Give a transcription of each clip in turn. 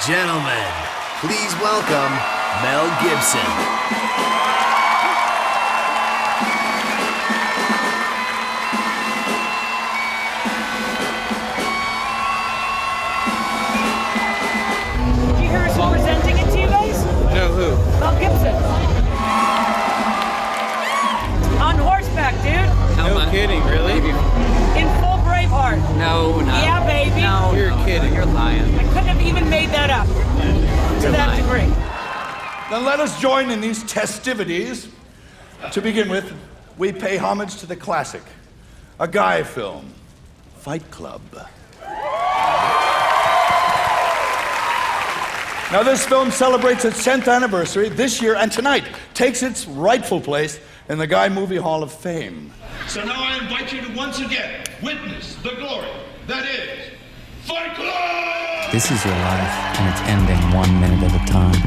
gentlemen, please welcome Mel Gibson. Did you hear us presenting it to you guys? No, who? Mel Gibson. On horseback, dude. No kidding, really? In full Braveheart. No. Yeah, baby. No, You're kidding. You're lying. I couldn't have even made that up to that lying. degree. Then let us join in these festivities. To begin with, we pay homage to the classic, a guy film, Fight Club. Now, this film celebrates its 10th anniversary this year, and tonight takes its rightful place in the Guy Movie Hall of Fame. So now I invite you to once again witness the glory that is Fight Club! This is your life, and it's ending 1 minute at a time.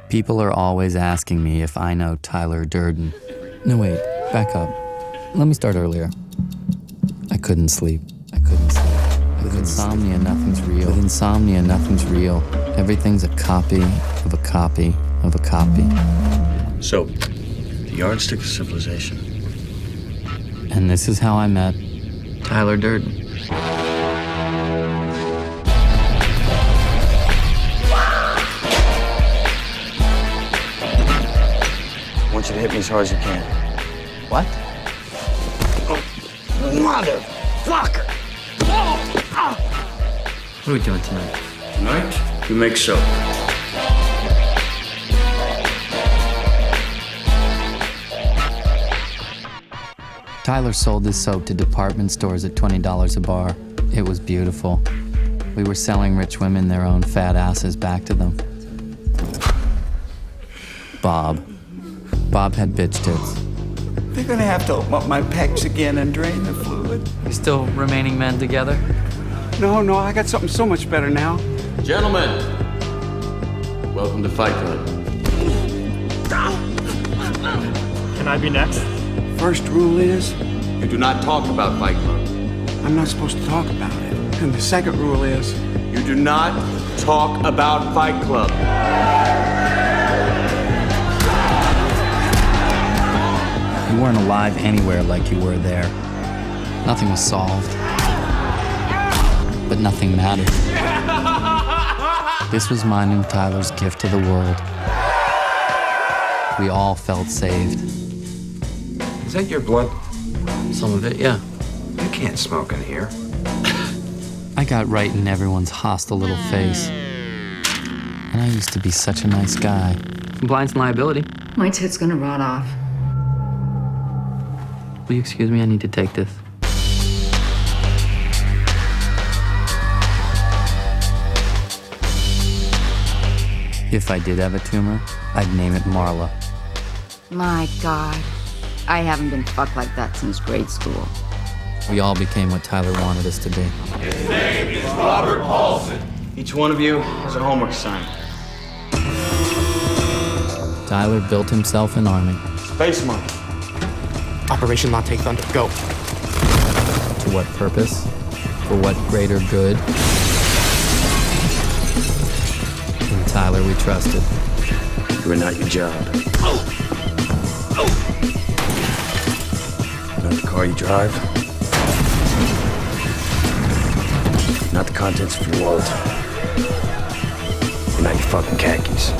People are always asking me if I know Tyler Durden. No, wait, back up. Let me start earlier. I couldn't sleep. With insomnia, nothing's real. With insomnia, nothing's real. Everything's a copy of a copy of a copy. So, the yardstick of civilization. And this is how I met Tyler Durden. I want you to hit me as hard as you can. What? Motherfucker! What are we doing tonight? Tonight, you make soap. Tyler sold this soap to department stores at $20 a bar. It was beautiful. We were selling rich women their own fat asses back to them. Bob had bitch tits. They're gonna have to open up my pecs again and drain the fluid. You still remaining men together? No, I got something so much better now. Gentlemen, welcome to Fight Club. Can I be next? First rule is, You do not talk about Fight Club. I'm not supposed to talk about it. And the second rule is, You do not talk about Fight Club. You weren't alive anywhere like you were there. Nothing was solved. But nothing mattered. This was mine and Tyler's gift to the world. We all felt saved. is that your blood? Some of it, yeah. You can't smoke in here. I got right in everyone's hostile little face. And I used to be such a nice guy. Compliance and liability. My tit's gonna rot off. Will you excuse me? I need to take this. If I did have a tumor, I'd name it Marla. My God. I haven't been fucked like that since grade school. We all became what Tyler wanted us to be. Each one of you has a homework assignment. Tyler built himself an army. Space Monkey. Operation Latte Thunder, go. To what purpose? For what greater good? In Tyler we trusted. You are not your job. Not the car you drive. Not the contents of your wallet. You're not your fucking khakis.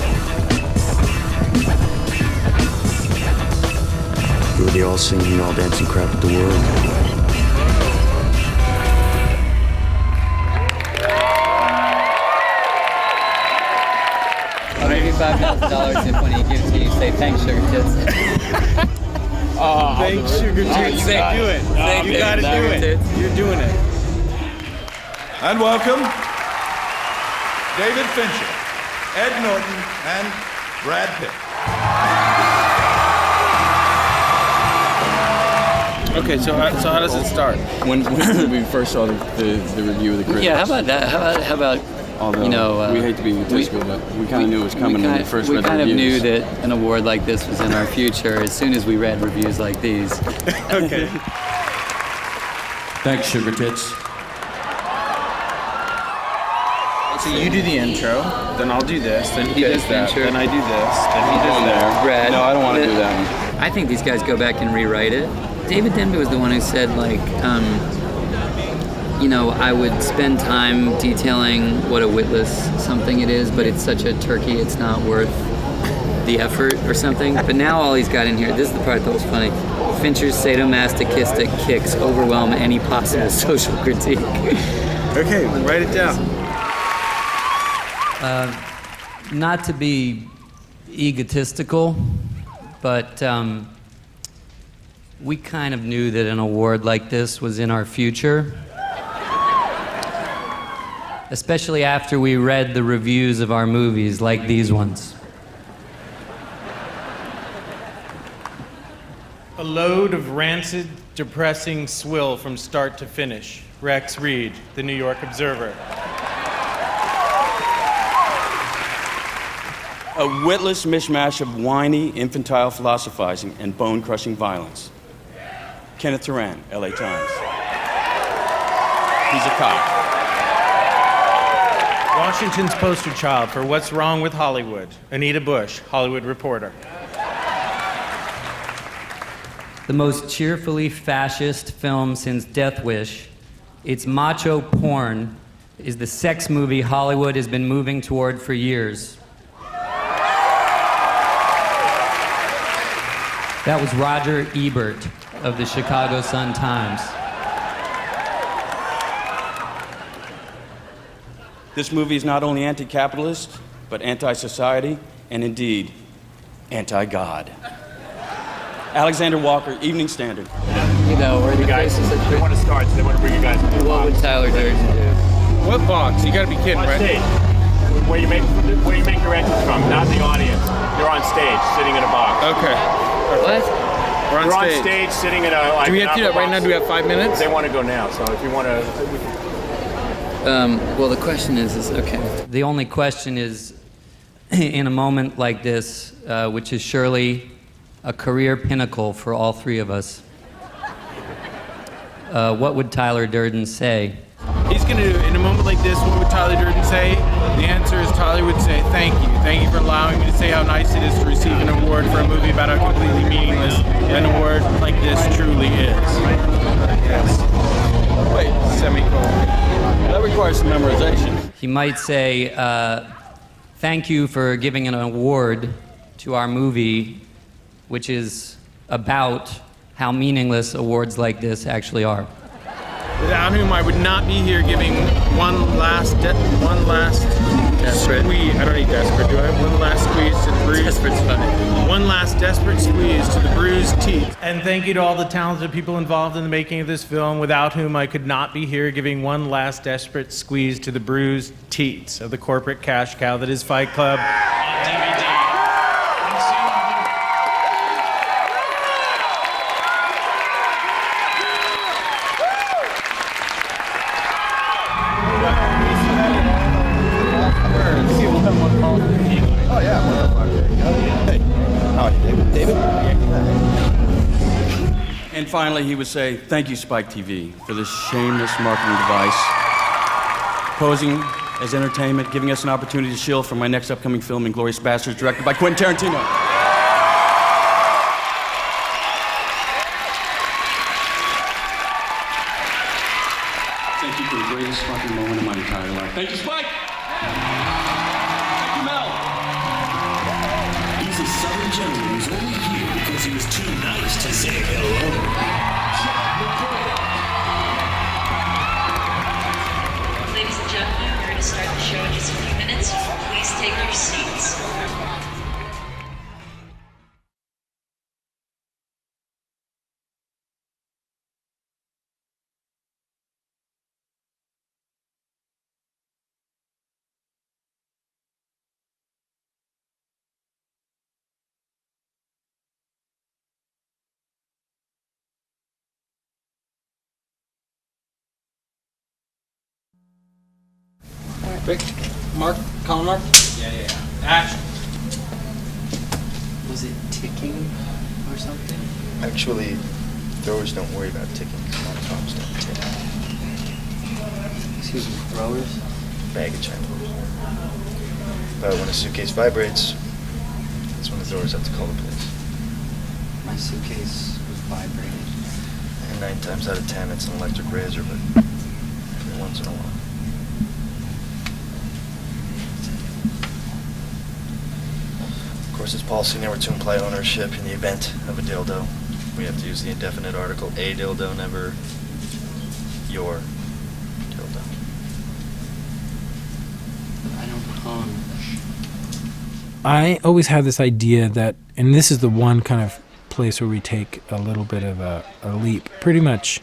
You're the all singing, all dancing crap of the world. I'll give you $5,000 if when he gives to you, say thanks, sugar tits. Thanks, sugar tits. You gotta do it. You gotta do it. You're doing it. And welcome, David Fincher, Ed Norton, and Brad Pitt. Okay, so how does it start? When we first saw the review of the critics. Yeah, how about that? How about Although You know, we hate to be egotistical, but we kind of knew it was coming when we first read the We kind of reviews. knew that an award like this was in our future as soon as we read reviews like these. Okay. Thanks, Sugar Tits. So you do the intro, then I'll do this, then he does the that, intro. then I do this, then he does that. Brad, No, I don't want to do that one. I think these guys go back and rewrite it. David Denby was the one who said, like, you know, I would spend time detailing what a witless something it is, but it's such a turkey, it's not worth the effort or something. But now all he's got in here, this is the part that was funny. Fincher's sadomasochistic kicks overwhelm any possible social critique. Okay, write it down. Not to be egotistical, but we kind of knew that an award like this was in our future. Especially after we read the reviews of our movies, like these ones. A load of rancid, depressing swill from start to finish. Rex Reed, The New York Observer. A witless mishmash of whiny, infantile philosophizing and bone-crushing violence. Kenneth Turan, LA Times. He's a cop. Washington's poster child for What's Wrong with Hollywood. Anita Bush, Hollywood Reporter. The most cheerfully fascist film since Death Wish, it's macho porn, is the sex movie Hollywood has been moving toward for years. That was Roger Ebert of the Chicago Sun-Times. This movie is not only anti-capitalist, but anti-society, and indeed, anti-God. Alexander Walker, Evening Standard. You know, we're the guys. They want to start, so they want to bring you guys to the What would Tyler Durden do? What box? You gotta be kidding, on right? stage. Where you make your entrance from, not the audience. You're on stage, sitting in a box. Okay. What? We're on You're stage. on stage, sitting in a. Like, Do we have to do that right now? Do we have 5 minutes? They want to go now, so if you want to. Well, the question is okay. The only question is, in a moment like this, which is surely a career pinnacle for all three of us, what would Tyler Durden say? He's gonna do, in a moment like this, what would Tyler Durden say? The answer is Tyler would say, thank you. Thank you for allowing me to say how nice it is to receive an award for a movie about how completely meaningless an award like this truly is. Yes. Wait, semicolon. That requires some memorization. He might say, thank you for giving an award to our movie, which is about how meaningless awards like this actually are. Without whom I would not be here giving one last squeeze. I don't need desperate, do I? One last squeeze to the bruised. Desperate's funny. One last desperate squeeze to the bruised teeth. And thank you to all the talented people involved in the making of this film, without whom I could not be here giving one last desperate squeeze to the bruised teats of the corporate cash cow that is Fight Club. On DVD. And finally, he would say, thank you, Spike TV, for this shameless marketing device, posing as entertainment, giving us an opportunity to shill from my next upcoming film, Inglourious Basterds, directed by Quentin Tarantino. Thank you for the greatest fucking moment of my entire life. Thank you, Spike! Thank you, Mel! He's a southern gentleman who's only here because he was too nice to say hello. Ladies and gentlemen, we're going to start the show in just a few minutes. Please take your seats. Rick, Mark, column mark? Yeah. Action. Was it ticking or something? Actually, throwers don't worry about ticking. Moms don't tick. Excuse me, throwers? Baggage handlers. But when a suitcase vibrates, that's when the throwers have to call the police. My suitcase was vibrating. And 9 times out of 10, it's an electric razor, but every once in a while. Of course, it's policy never to imply ownership in the event of a dildo. We have to use the indefinite article a dildo, never your dildo. I don't own. I always had this idea that, and this is the one kind of place where we take a little bit of a leap. Pretty much,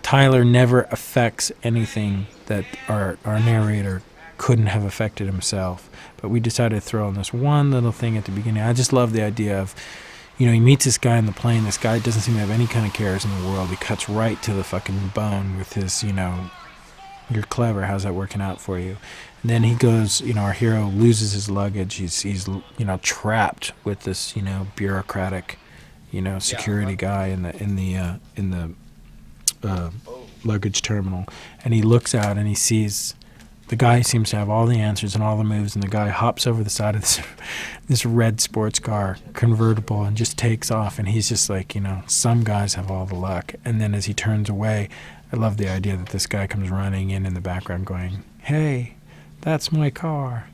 Tyler never affects anything that our narrator couldn't have affected himself. But we decided to throw in this one little thing at the beginning. I just love the idea of, he meets this guy in the plane. This guy doesn't seem to have any kind of cares in the world. He cuts right to the fucking bone with his, you're clever. How's that working out for you? And then he goes, our hero loses his luggage. He's trapped with this, bureaucratic, security guy in the luggage terminal. And he looks out and he sees the guy seems to have all the answers and all the moves, and the guy hops over the side of this red sports car convertible and just takes off. And he's just like, some guys have all the luck. And then as he turns away, I love the idea that this guy comes running in the background going, hey, that's my car.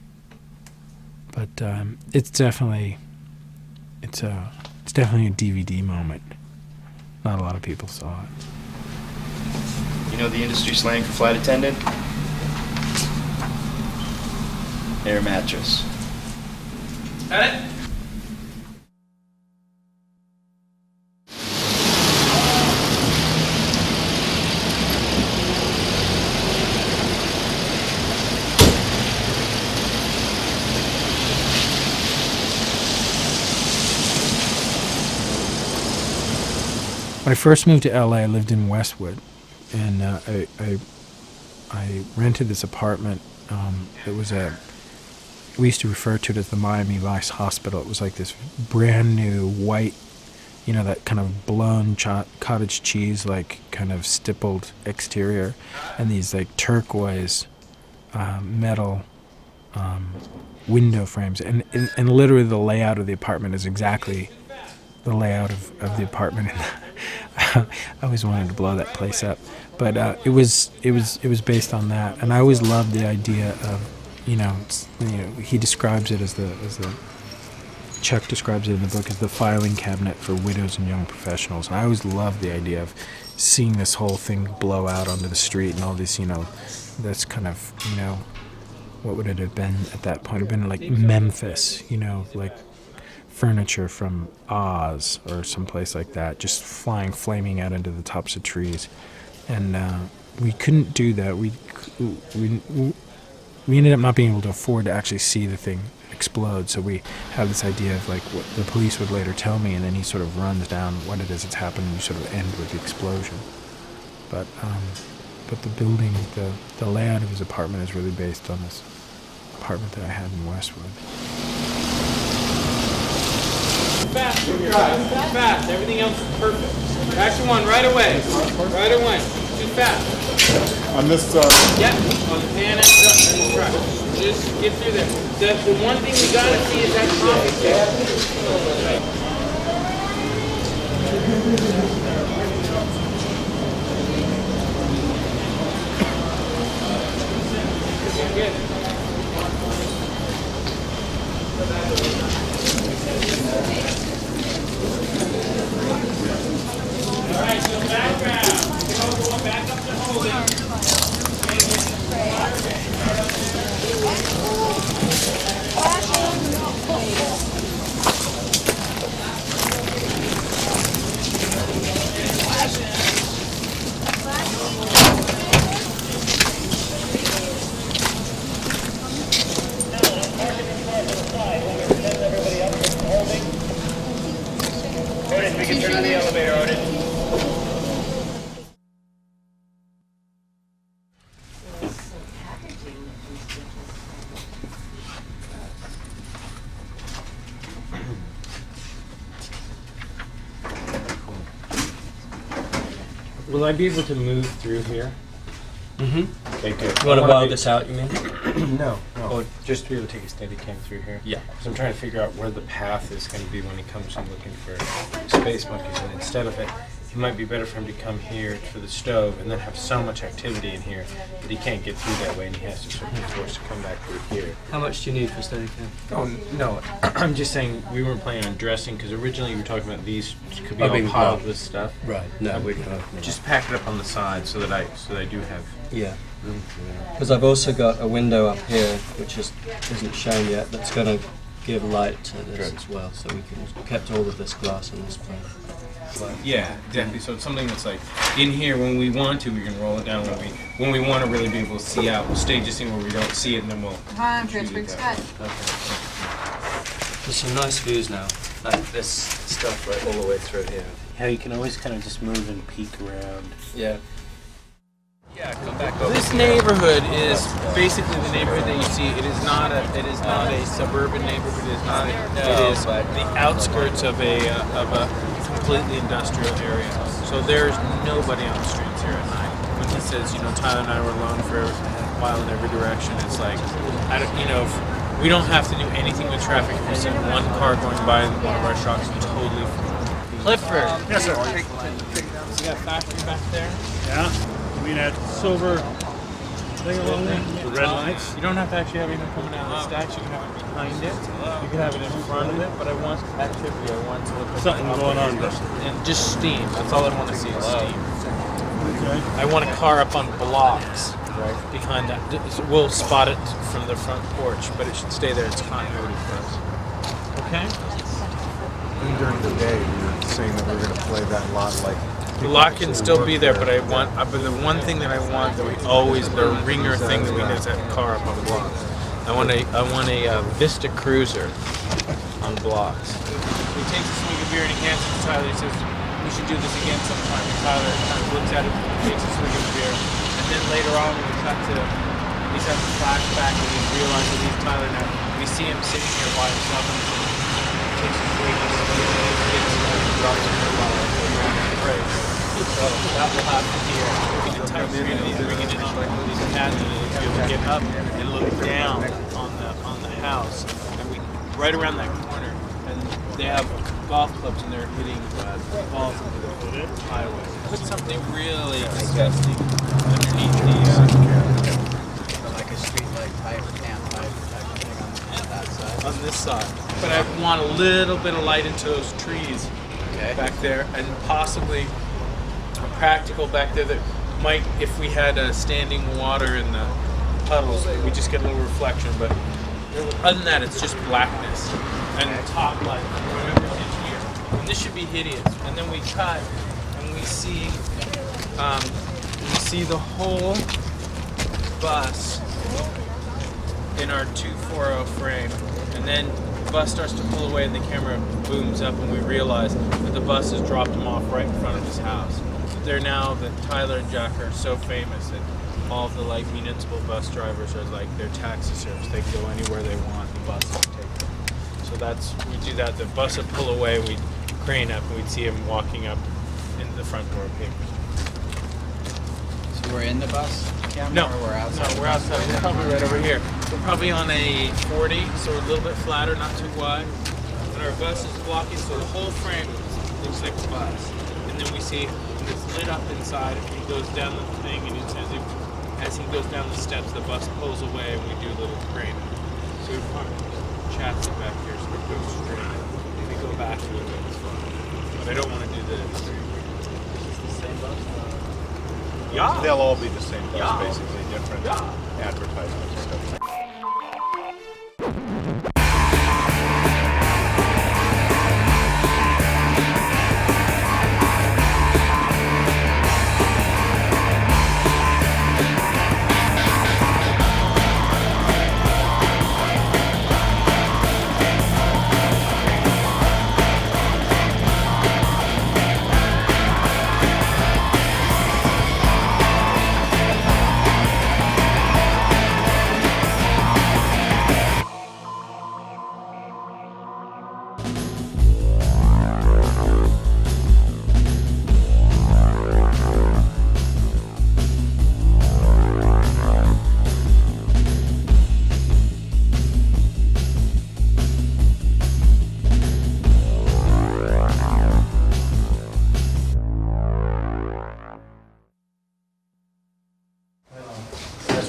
But it's definitely a DVD moment. Not a lot of people saw it. You know the industry slang for flight attendant? Air mattress. Got it? When I first moved to LA, I lived in Westwood, and I rented this apartment. It was we used to refer to it as the Miami Vice Hospital. It was like this brand new white, that kind of blown cottage cheese, like kind of stippled exterior, and these like turquoise metal window frames, and literally the layout of the apartment is exactly the layout of the apartment. I always wanted to blow that place up, but it was based on that, and I always loved the idea of, he describes it as Chuck describes it in the book as the filing cabinet for widows and young professionals, and I always loved the idea of seeing this whole thing blow out onto the street and all this, that's kind of, what would it have been at that point? It would have been like Memphis, like furniture from Oz or someplace like that, just flaming out into the tops of trees. And we couldn't do that. We ended up not being able to afford to actually see the thing explode, so we have this idea of like what the police would later tell me, and then he sort of runs down what it is that's happened, and you sort of end with the explosion. But the building, the layout of his apartment is really based on this apartment that I had in Westwood. Fast, fast. Everything else is perfect. Action one, right away. Right away. Too fast. On this, Yep, on the pan and the truck. Just get through there. The one thing we gotta see is that Alright, so background. Go back up to holding. Will I be able to move through here? Mm-hmm. Okay, good. You want to weld this out, you mean? No. Or Just to be able to take a steady cam through here. Yeah. Because I'm trying to figure out where the path is going to be when he comes in looking for space monkeys. And instead of it, it might be better for him to come here for the stove and then have so much activity in here that he can't get through that way and he has to sort of be forced to come back through here. How much do you need for steady cam? Oh, no. I'm just saying we weren't planning on dressing because originally we were talking about these could be Oh, all being piled piled. with stuff. Right. No, we can. Just pack it up on the side so that I do have Yeah. room for that. Because I've also got a window up here, which isn't shown yet, that's going to give light to this as well. So we kept all of this glass on this plane. Yeah, exactly. So it's something that's like in here when we want to, we can roll it down. When we want to really be able to see out, we'll stage this thing where we don't see it, and then we'll. Hi, I'm transferring Scott. There's some nice views now, like this stuff right all the way through here. Yeah, you can always kind of just move and peek around. Yeah. Yeah, come back over. This neighborhood is basically the neighborhood that you see. It is not a suburban neighborhood. It is not. It is the outskirts of a completely industrial area. So there's nobody on the streets here at night. When he says, Tyler and I were alone for a while in every direction, it's like, we don't have to do anything with traffic. If we see one car going by in one of our shops, totally. Clifford. Yes, sir. You got factory back there? Yeah. You mean that silver thing along there? The red lights? You don't have to actually have anything coming out of the statue. You can have it behind it. You can have it in front of it. But I want activity. I want to look at Something going on. And just steam. That's all I want to see is steam. Okay. I want a car up on blocks right behind that. We'll spot it from the front porch, but it should stay there. It's continuity for us. Okay? And during the day, we were saying that we were going to play that lot like. The lot can still be there, but I want. But the one thing that I want that we always, the ringer thing that we get is that car up on blocks. I want a Vista Cruiser on blocks. He takes a swig of beer and he hands it to Tyler. He says, "We should do this again sometime." And Tyler kind of looks at it, takes a swig of beer, and then later on when we cut to, he's having a flashback and he realizes he's Tyler now. We see him sitting here by himself and he takes a swig of beer and drops it in the bottle. So that will happen here. The entire screen is bringing it on these pads and you'll be able to get up and look down on the house. And we right around that corner, and they have golf clubs and they're hitting balls into the highway. Put something really disgusting underneath the like a street light pipe, camp pipe type of thing on that side. On this side. But I want a little bit of light into those trees back there, and possibly a practical back there that might, if we had standing water in the puddles, we just get a little reflection. But other than that, it's just blackness and top light. Remember, it's here, and this should be hideous. And then we cut, and we see the whole bus in our 240 frame, and then the bus starts to pull away and the camera booms up and we realize that the bus has dropped him off right in front of his house. They're now that Tyler and Jack are so famous that all of the municipal bus drivers are like their taxi service. They can go anywhere they want, the bus will take them. So we do that, the bus would pull away, we'd crane up and we'd see him walking up into the front door of Paper. So we're in the bus camera No, or we're outside? No, we're outside. We're probably right over here. We're probably on a 40, so we're a little bit flatter, not too wide. And our bus is blocking, so the whole frame looks like a bus. And then we see it's lit up inside. If he goes down the thing, and as he goes down the steps, the bus pulls away, and we do a little crane. So we probably chats it back here, so it goes straight. If we go back a little bit, it's fine. But I don't want to do this. Is this the same bus? Yeah. They'll all be the same bus, Yeah. basically different advertisements and stuff.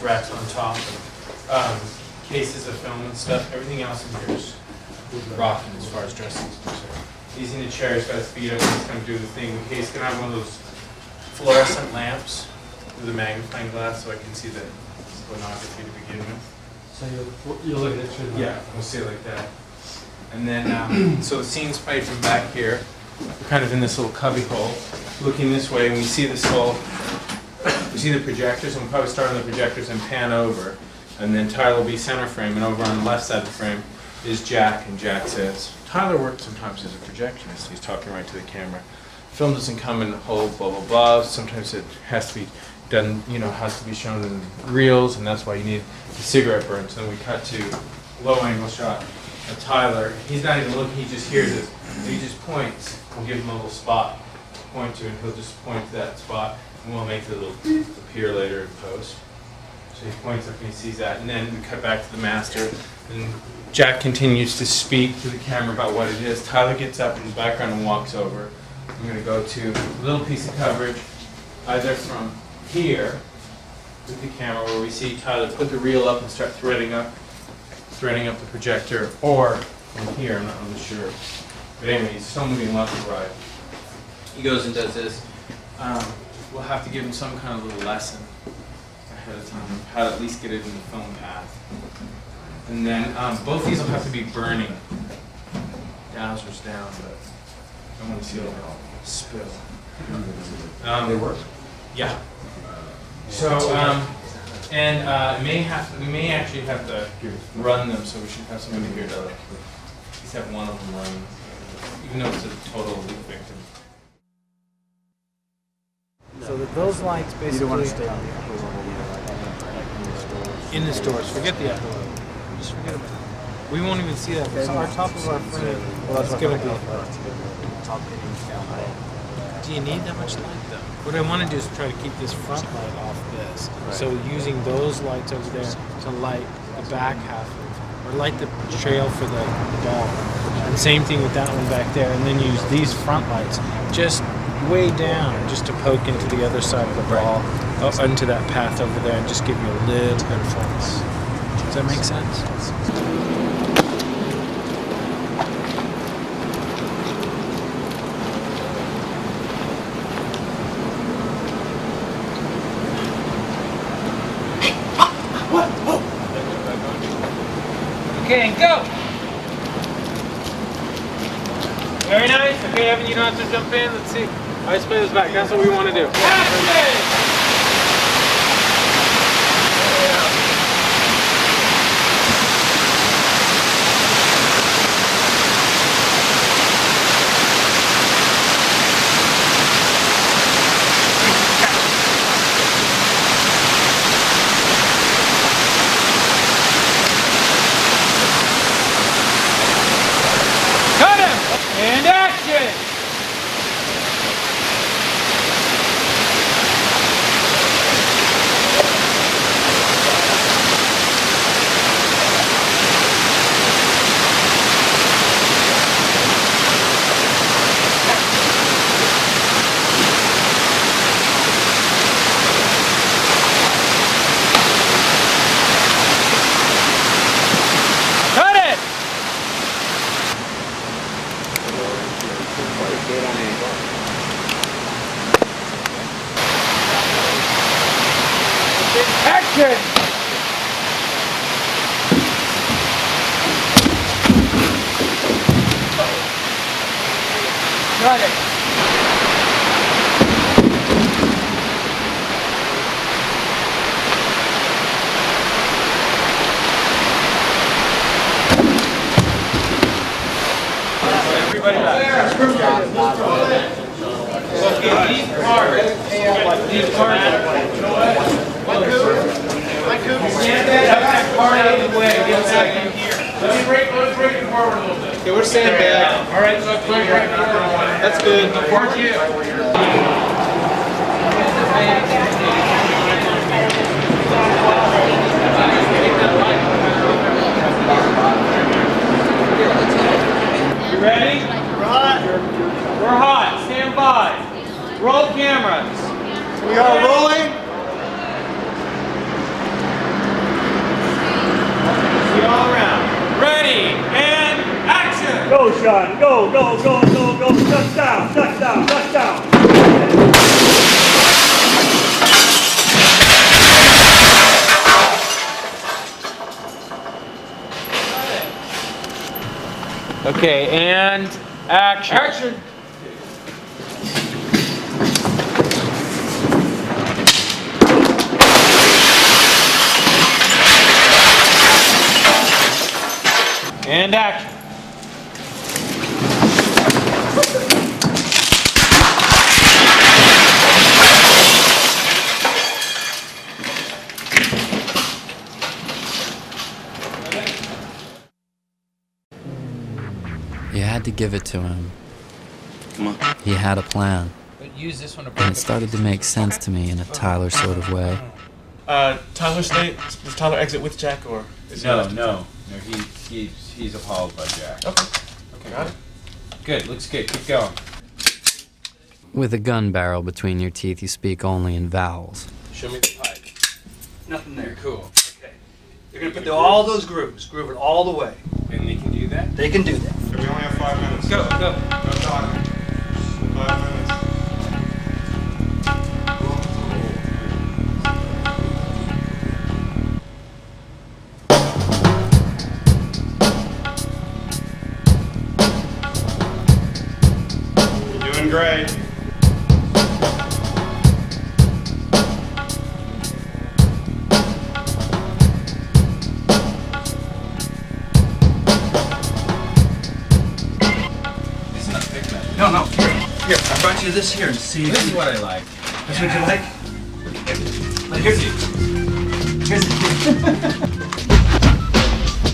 racks on top. Cases of film and stuff. Everything else in here is rocking as far as dressing is concerned. He's in the chair, he's got his feet up, he's going to do the thing. He's going to have one of those fluorescent lamps with a magnifying glass so I can see the pornography to begin with. So you'll look at it through the... Yeah, we'll see it like that. And then, so the scene's played from back here. We're kind of in this little cubby hole, looking this way, and we see this whole, we see the projectors, and we'll probably start on the projectors and pan over. And then Tyler will be center frame, and over on the left side of the frame is Jack, and Jack says, Tyler works sometimes as a projectionist. He's talking right to the camera. Film doesn't come in whole, blah, blah, blah. Sometimes it has to be done, you know, has to be shown in reels, and that's why you need the cigarette burns. Then we cut to low angle shot of Tyler. He's not even looking, he just hears it. He just points. We'll give him a little spot to point to, and he'll just point to that spot, and we'll make the little appear later in post. So he points up and he sees that, and then we cut back to the master, and Jack continues to speak to the camera about what it is. Tyler gets up in the background and walks over. I'm going to go to a little piece of coverage, either from here with the camera where we see Tyler put the reel up and start threading up the projector, or from here, I'm not really sure. But anyway, he's still moving left to right. He goes and does this. We'll have to give him some kind of little lesson ahead of time, how to at least get it in the film path. And then both these will have to be burning. Dowsers down, but I want to see it all spill. They work? Yeah. So, we may actually have to run them, so we should have somebody here to at least have one of them run, even though it's a total leak victim. So those lights basically... You don't want to stay on the upper level in the stores. Forget the upper level. Just forget about it. We won't even see that. It's on top of our frame. Well, that's going to be... top hitting down high. Do you need that much light though? What I want to do is try to keep this front light off this. Right. So using those lights over there to light the back half or light the trail for the ball. And same thing with that one back there. And then use these front lights just way down just to poke into the other side of the ball, into that path over there, and just give you a little bit of focus. Does that make sense? Okay, and go! Very nice. Okay, Evan, you don't have to jump in. Let's see. All right, split this back. That's what we want to do. And action! Cut it! Action! Got it. Everybody back. Okay, these cards. Stand that card out of the way. Get back in here. Let's break it forward a little bit. Okay, we're standing back. All right, so let's break right forward. That's good. Support you. You ready? We're hot. We're hot. Stand by. Roll cameras. We are rolling. shot. Go, go, go, go, go. Touchdown, touchdown, touchdown. Okay, and action. Action. And action. You had to give it to him. Come on. He had a plan. But use this one to And it started to make sense to me in a Tyler sort of way. Tyler stay? Does Tyler exit with Jack or is he left? No, he's appalled by Jack. Okay. Okay, got it. Good, looks good. Keep going. With a gun barrel between your teeth, you speak only in vowels. Show me the pipe. Nothing there. Cool. Okay. They're gonna put all those grooves, groove it all the way. And they can do that? They can do that. So we only have 5 minutes. Go, go. No talking. 5 minutes. You're doing great. No, no. Here, I brought you this here and see. This is what I like. This what you like? But here's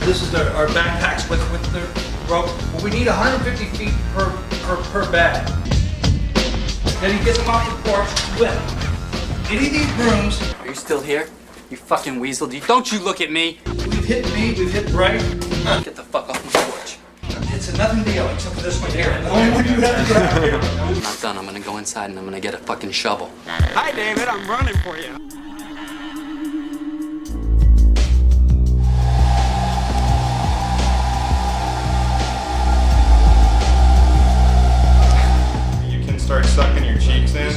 this is our backpacks with the rope. Well, we need 150 feet per bag. Then he gets them off the porch with any of these brooms. Are you still here? You fucking weasel. Don't you look at me. We've hit me, we've hit Bryce. Get the fuck off the porch. It's a nothing deal except for this one here. The only one you have to get out here. I'm not done. I'm gonna go inside and I'm gonna get a fucking shovel. Hi, David. I'm running for you. You can start sucking your cheeks in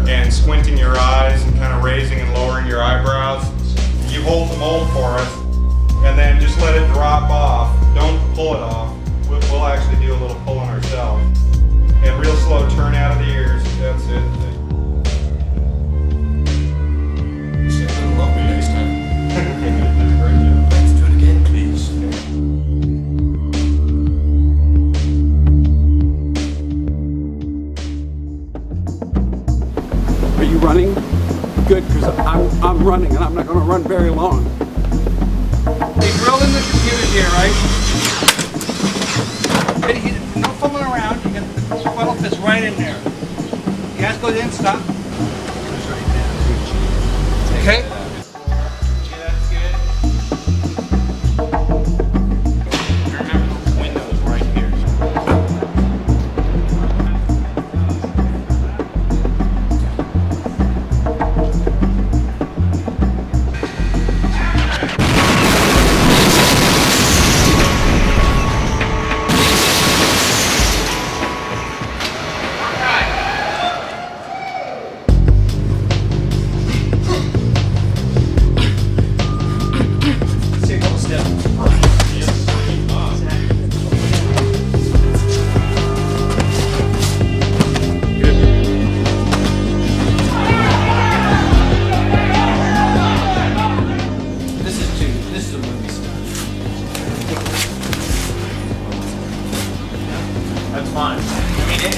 and squinting your eyes and kind of raising and lowering your eyebrows. You hold the mold for us and then just let it drop off. Don't pull it off. We'll actually do a little pulling ourselves. And real slow turn out of the ears. That's it. Say a little longer next time. Let's do it again, please. Are you running? Good, because I'm running and I'm not going to run very long. They drill in the computer here, right? No fumbling around. You get the funnel fits right in there. You guys go in, stop. Okay.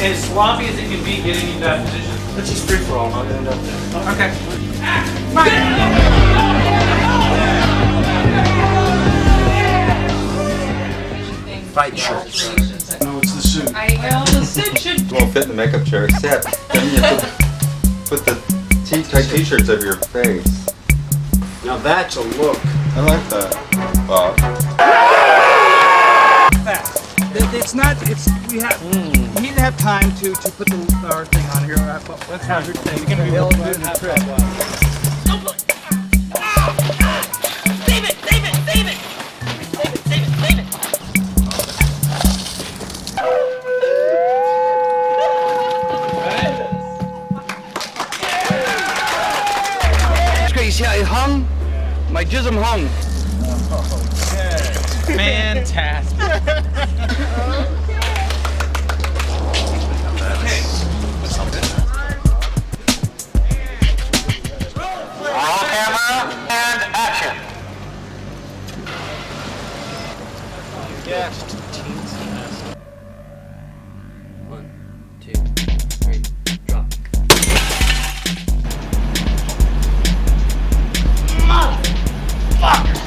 As sloppy as it can be getting in that position. Let's just free for all and I'll end up there. Okay. Fight shirts. No, it's the suit. I know the suit should. Won't fit in the makeup chair, except then you have to put the tight t-shirts over your face. Now that's a look. I like that. Bob. Fast. It's not. It's we have. We need to have time to put our thing on here. Let's have your thing. You're gonna be able to do the trip. Save it! Save it! Save it! Save it! Save it! Save it! Okay, you see how it hung? My jism hung. Fantastic. Roll camera and action. Yeah. 1, 2, 3, drop. Motherfucker!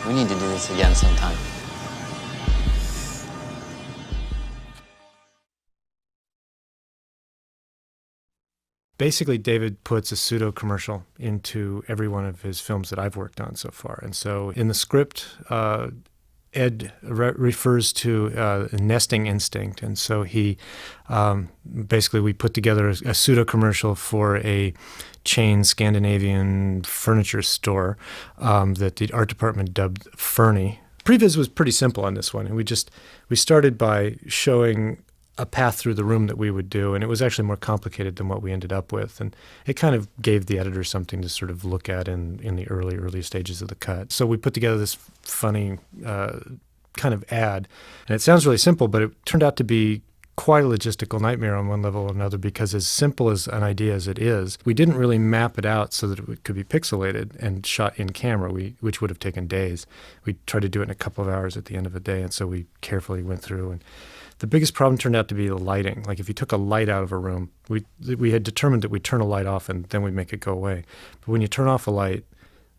We need to do this again sometime. Basically, David puts a pseudo commercial into every one of his films that I've worked on so far. And so in the script, Ed refers to a nesting instinct. And so he basically, we put together a pseudo commercial for a chain Scandinavian furniture store that the art department dubbed Fernie. Previs was pretty simple on this one. And we started by showing a path through the room that we would do, and it was actually more complicated than what we ended up with. And it kind of gave the editor something to sort of look at in the early stages of the cut. So we put together this funny kind of ad, and it sounds really simple, but it turned out to be quite a logistical nightmare on one level or another, because as simple as an idea as it is, we didn't really map it out so that it could be pixelated and shot in camera, which would have taken days. We tried to do it in a couple of hours at the end of the day, and so we carefully went through. And the biggest problem turned out to be the lighting. Like if you took a light out of a room, we had determined that we'd turn a light off and then we'd make it go away. But when you turn off a light,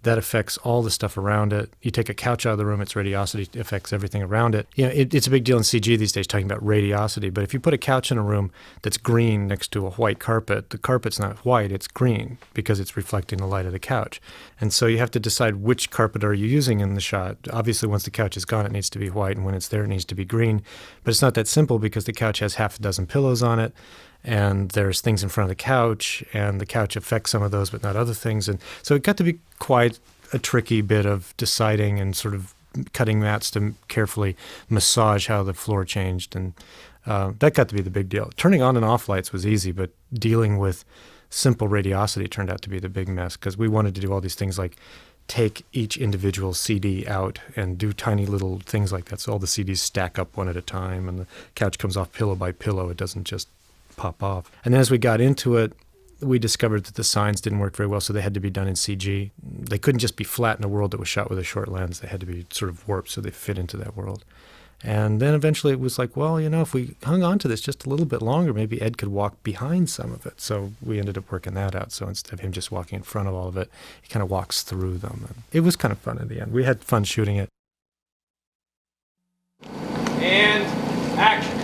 that affects all the stuff around it. You take a couch out of the room, its radiosity affects everything around it. You know, it's a big deal in CG these days talking about radiosity, but if you put a couch in a room that's green next to a white carpet, the carpet's not white, it's green because it's reflecting the light of the couch. And so you have to decide which carpet are you using in the shot. Obviously, once the couch is gone, it needs to be white, and when it's there, it needs to be green. But it's not that simple because the couch has half a dozen pillows on it, and there's things in front of the couch, and the couch affects some of those but not other things. And so it got to be quite a tricky bit of deciding and sort of cutting mats to carefully massage how the floor changed. And that got to be the big deal. Turning on and off lights was easy, but dealing with simple radiosity turned out to be the big mess, because we wanted to do all these things like take each individual CD out and do tiny little things like that. So all the CDs stack up one at a time, and the couch comes off pillow by pillow. It doesn't just pop off. And then as we got into it, we discovered that the signs didn't work very well, so they had to be done in CG. They couldn't just be flat in a world that was shot with a short lens. They had to be sort of warped so they fit into that world. And then eventually it was like, well, you know, if we hung on to this just a little bit longer, maybe Ed could walk behind some of it. So we ended up working that out. So instead of him just walking in front of all of it, he kind of walks through them. And it was kind of fun in the end. We had fun shooting it. And action.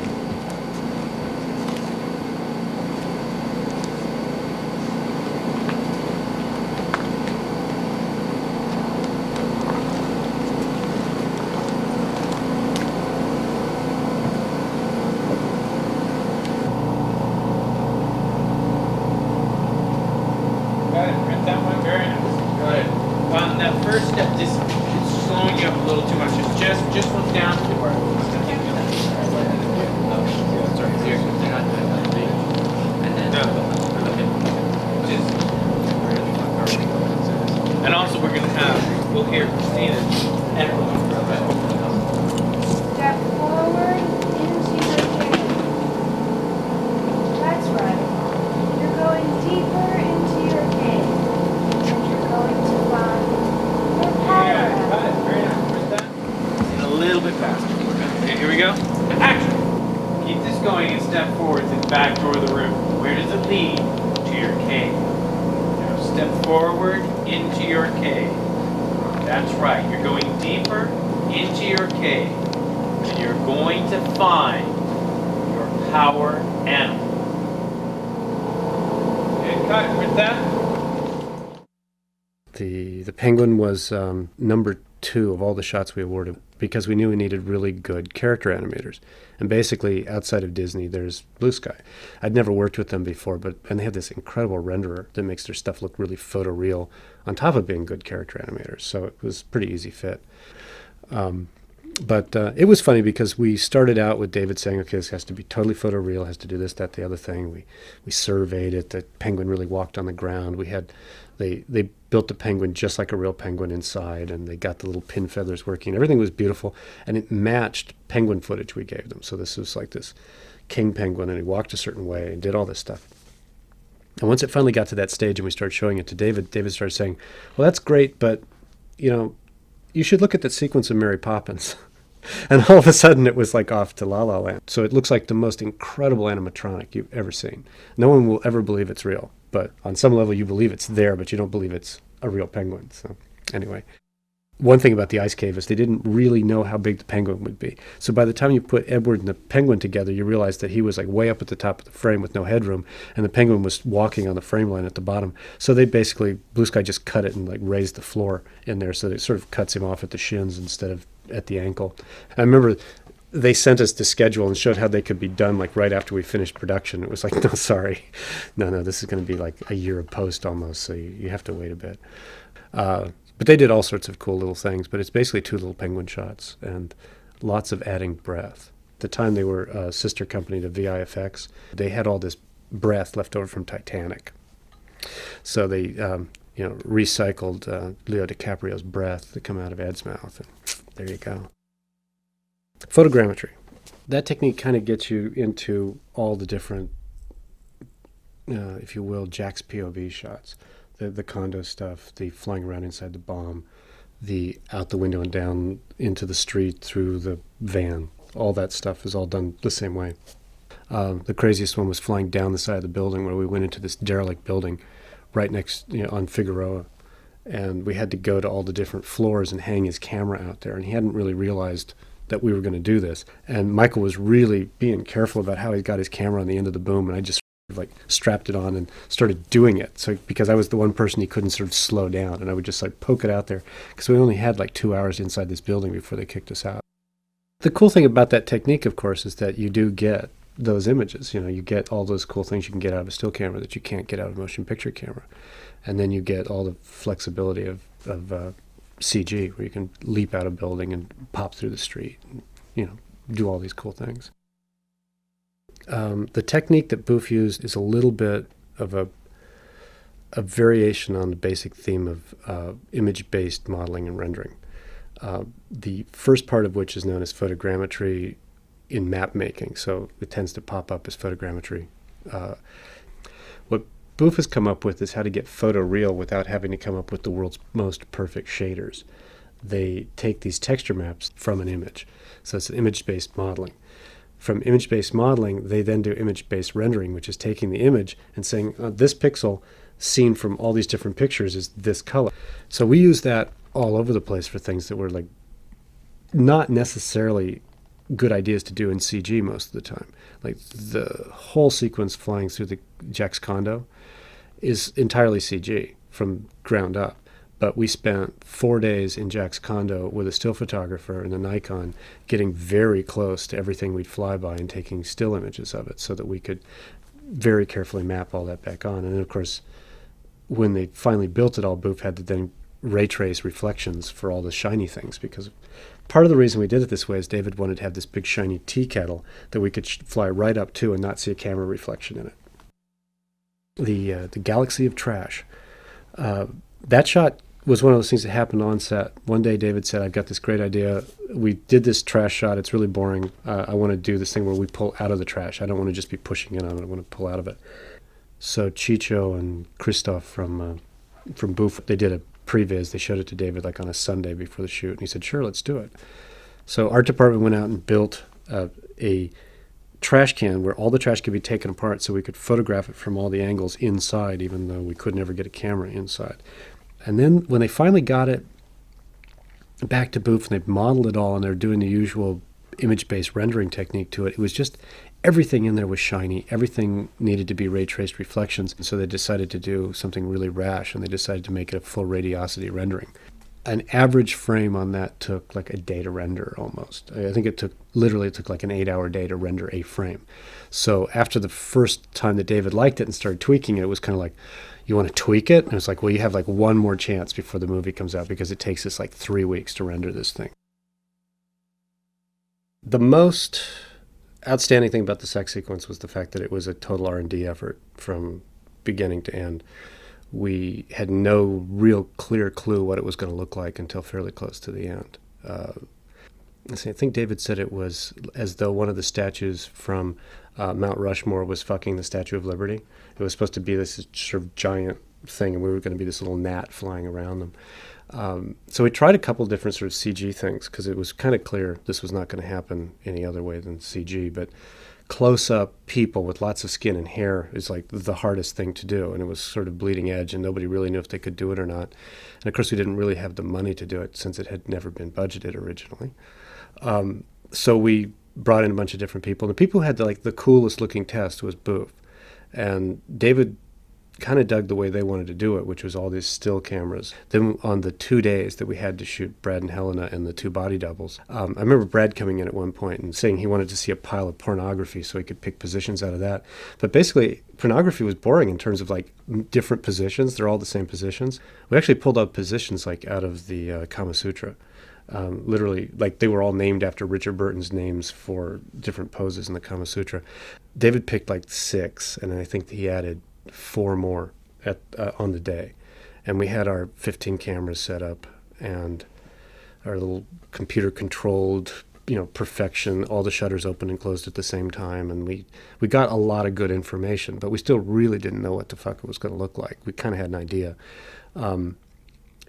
First step, just it's slowing you up a little too much. Just look down to where and also we're gonna we'll hear Christina and Step forward into your cave. That's right. You're going deeper into your cave. And you're going to find your power. got it. Very nice. Where's that? And a little bit faster. Okay, here we go. Action. Keep this going and step forward to the back door of the room. Where does it lead? To your cave. Now step forward into your cave. That's right. You're going deeper into your cave. And you're going to find your power animal. Okay, cut. Where's that? The penguin was number 2 of all the shots we awarded. because we knew we needed really good character animators. And basically, outside of Disney, there's Blue Sky. I'd never worked with them before, and they have this incredible renderer that makes their stuff look really photoreal on top of being good character animators. So it was a pretty easy fit. But it was funny because we started out with David saying, okay, this has to be totally photoreal, has to do this, that, the other thing. We surveyed it. The penguin really walked on the ground. They built the penguin just like a real penguin inside, and they got the little pin feathers working. Everything was beautiful, and it matched penguin footage we gave them. So this was like this king penguin, and he walked a certain way and did all this stuff. And once it finally got to that stage and we started showing it to David, David started saying, well, that's great, but, you should look at that sequence of Mary Poppins. And all of a sudden it was like off to La La Land. So it looks like the most incredible animatronic you've ever seen. No one will ever believe it's real, but on some level you believe it's there, but you don't believe it's a real penguin. So anyway, one thing about the ice cave is they didn't really know how big the penguin would be. So by the time you put Edward and the penguin together, you realize that he was like way up at the top of the frame with no headroom, and the penguin was walking on the frame line at the bottom. So they basically, Blue Sky just cut it and like raised the floor in there, so it sort of cuts him off at the shins instead of at the ankle. I remember they sent us the schedule and showed how they could be done like right after we finished production. It was like, no, sorry. No, this is going to be like a year of post almost, so you have to wait a bit. But they did all sorts of cool little things, but it's basically 2 little penguin shots and lots of adding breath. At the time they were a sister company to VIFX, they had all this breath left over from Titanic. So they recycled Leo DiCaprio's breath to come out of Ed's mouth, and there you go. Photogrammetry. That technique kind of gets you into all the different, if you will, Jack's POV shots. The condo stuff, the flying around inside the bomb, the out the window and down into the street through the van. All that stuff is all done the same way. The craziest one was flying down the side of the building where we went into this derelict building right next on Figueroa. And we had to go to all the different floors and hang his camera out there. And he hadn't really realized that we were going to do this. And Michael was really being careful about how he got his camera on the end of the boom. And I just like strapped it on and started doing it. So because I was the one person he couldn't sort of slow down, and I would just like poke it out there because we only had like 2 hours inside this building before they kicked us out. The cool thing about that technique, of course, is that you do get those images. You get all those cool things you can get out of a still camera that you can't get out of a motion picture camera. And then you get all the flexibility of CG, where you can leap out a building and pop through the street and, do all these cool things. The technique that Boof used is a little bit of a variation on the basic theme of image-based modeling and rendering. The first part of which is known as photogrammetry in map making, so it tends to pop up as photogrammetry. What Boof has come up with is how to get photoreal without having to come up with the world's most perfect shaders. They take these texture maps from an image, so it's image-based modeling. From image-based modeling, they then do image-based rendering, which is taking the image and saying, this pixel seen from all these different pictures is this color. So we use that all over the place for things that were like not necessarily good ideas to do in CG most of the time. Like the whole sequence flying through the Jack's condo is entirely CG from ground up. But we spent 4 days in Jack's condo with a still photographer and a Nikon getting very close to everything we'd fly by and taking still images of it so that we could very carefully map all that back on. And then, of course, when they finally built it all, Boof had to then ray trace reflections for all the shiny things, because part of the reason we did it this way is David wanted to have this big shiny tea kettle that we could fly right up to and not see a camera reflection in it. The Galaxy of Trash. That shot was one of those things that happened on set. One day David said, I've got this great idea. We did this trash shot. It's really boring. I want to do this thing where we pull out of the trash. I don't want to just be pushing in on it. I want to pull out of it. So Chicho and Christoph from Boof, they did a previs. They showed it to David like on a Sunday before the shoot. And he said, sure, let's do it. So art department went out and built a trash can where all the trash could be taken apart so we could photograph it from all the angles inside, even though we could never get a camera inside. And then when they finally got it back to Boof and they modeled it all and they're doing the usual image-based rendering technique to it, it was just everything in there was shiny. Everything needed to be ray traced reflections. And so they decided to do something really rash, and they decided to make it a full radiosity rendering. an average frame on that took like a day to render almost. I think it took like an 8-hour day to render a frame. So after the first time that David liked it and started tweaking it, it was kind of like, you want to tweak it? And it's like, well, you have like one more chance before the movie comes out because it takes us like 3 weeks to render this thing. The most outstanding thing about the sex sequence was the fact that it was a total R&D effort from beginning to end. We had no real clear clue what it was going to look like until fairly close to the end. I think David said it was as though one of the statues from Mount Rushmore was fucking the Statue of Liberty. It was supposed to be this sort of giant thing, and we were going to be this little gnat flying around them. So we tried a couple different sort of CG things because it was kind of clear this was not going to happen any other way than CG. But close-up people with lots of skin and hair is like the hardest thing to do, and it was sort of bleeding edge, and nobody really knew if they could do it or not. And of course, we didn't really have the money to do it since it had never been budgeted originally. So we brought in a bunch of different people. And the people who had the coolest looking test was Booth, and David kind of dug the way they wanted to do it, which was all these still cameras. Then on the 2 days that we had to shoot Brad and Helena and the 2 body doubles, I remember Brad coming in at one point and saying he wanted to see a pile of pornography so he could pick positions out of that. But basically, pornography was boring in terms of like different positions. They're all the same positions. We actually pulled out positions like out of the Kama Sutra. Literally, like they were all named after Richard Burton's names for different poses in the Kama Sutra. David picked like 6, and I think he added 4 more on the day. And we had our 15 cameras set up and our little computer controlled, perfection, all the shutters open and closed at the same time. And we got a lot of good information, but we still really didn't know what the fuck it was going to look like. We kind of had an idea.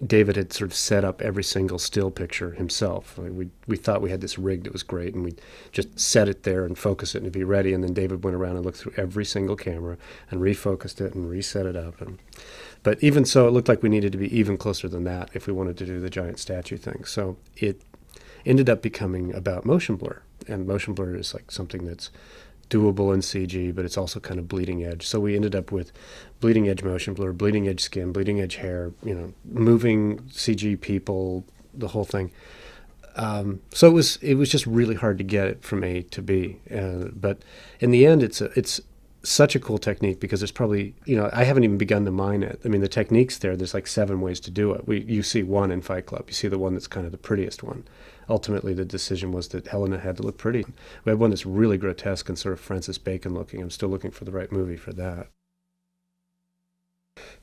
David had sort of set up every single still picture himself. We thought we had this rig that was great, and we just set it there and focus it and be ready. And then David went around and looked through every single camera and refocused it and reset it up. But even so, it looked like we needed to be even closer than that if we wanted to do the giant statue thing. So it ended up becoming about motion blur. And motion blur is like something that's doable in CG, but it's also kind of bleeding edge. So we ended up with bleeding edge motion blur, bleeding edge skin, bleeding edge hair, moving CG people, the whole thing. So it was just really hard to get it from A to B. But in the end, it's such a cool technique because there's probably, I haven't even begun to mine it. I mean, the technique's there's like 7 ways to do it. You see one in Fight Club. You see the one that's kind of the prettiest one. Ultimately, the decision was that Helena had to look pretty. We have one that's really grotesque and sort of Francis Bacon looking. I'm still looking for the right movie for that.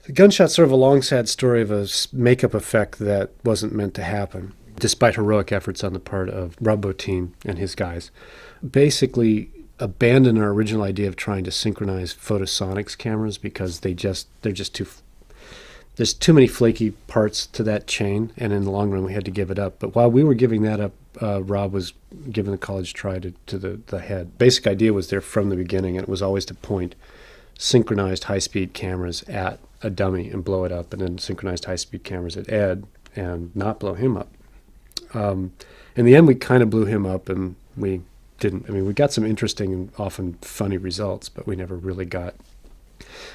The gunshot's sort of a long, sad story of a makeup effect that wasn't meant to happen, despite heroic efforts on the part of Rob Bottin and his guys. Basically abandoned our original idea of trying to synchronize Photosonics cameras because they're just too... There's too many flaky parts to that chain, and in the long run, we had to give it up. But while we were giving that up, Rob was giving the college try to the head. Basic idea was there from the beginning, and it was always to point synchronized high-speed cameras at a dummy and blow it up, and then synchronized high-speed cameras at Ed and not blow him up. In the end, we kind of blew him up, and we didn't. I mean, we got some interesting and often funny results, but we never really got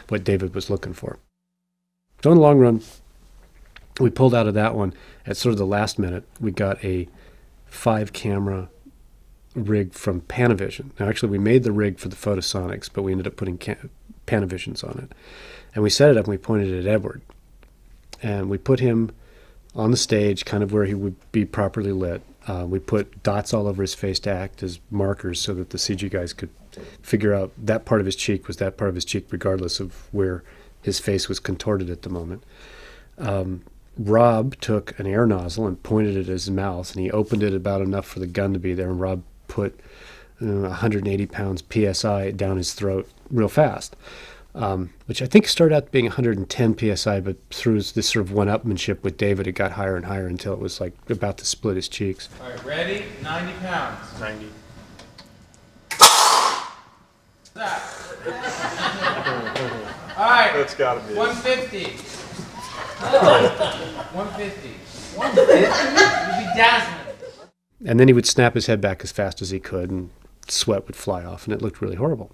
what David was looking for. So in the long run, we pulled out of that one at sort of the last minute. We got a 5-camera rig from Panavision. Now, actually, we made the rig for the Photosonics, but we ended up putting Panavisions on it. And we set it up and we pointed it at Edward. And we put him on the stage, kind of where he would be properly lit. We put dots all over his face to act as markers so that the CG guys could figure out that part of his cheek was that part of his cheek, regardless of where his face was contorted at the moment. Rob took an air nozzle and pointed it at his mouth, and he opened it about enough for the gun to be there, and Rob put 180 pounds PSI down his throat real fast, which I think started out being 110 PSI, but through this sort of one-upmanship with David, it got higher and higher until it was like about to split his cheeks. All right, ready? 90 pounds. 90. Stop. All right. That's gotta be 150. 150. 150? You'd be dazzling. And then he would snap his head back as fast as he could, and sweat would fly off, and it looked really horrible.